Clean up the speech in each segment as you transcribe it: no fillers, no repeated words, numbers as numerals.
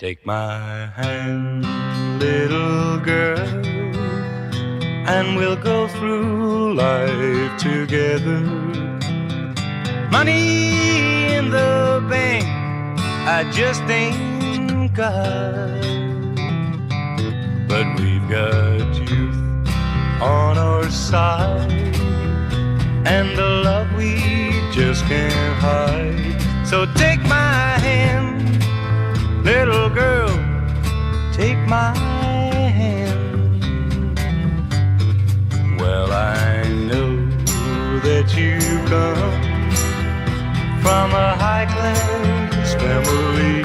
Take my hand, little girl, and we'll go through life together. Money in the bank, I just ain't got, but we've got youth on our side, and the love we just can't hide. So take my hand, little girl, take my hand. Well, I know that you come from a high-class family,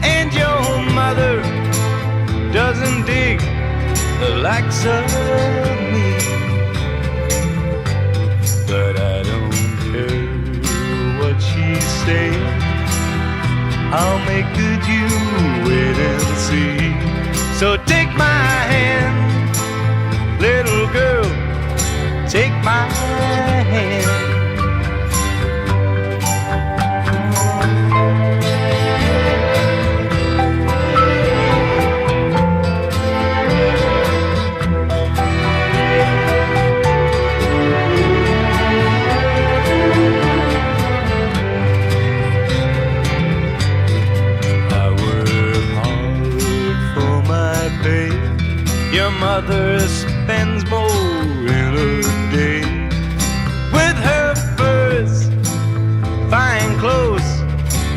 and your mother doesn't dig the likes of me. But I don't care what she says, I'll make good, you wait and see. So take my hand, little girl, take my hand. Your mother spends more in a day with her furs, fine clothes,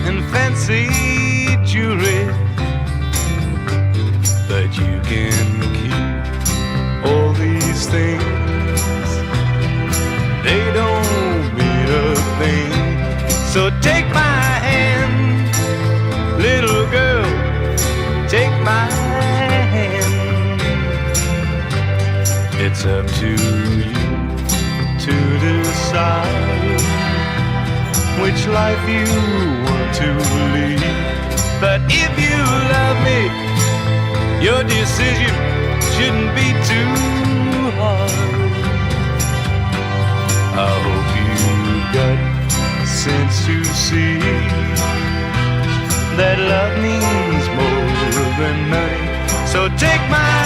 and fancy jewelry. But you can keep all these things, they don't mean a thing. So take my hand, little girl, take my hand. It's up to you to decide which life you want to lead. But if you love me, your decision shouldn't be too hard. I hope you've got sense to see that love means more than money. So take my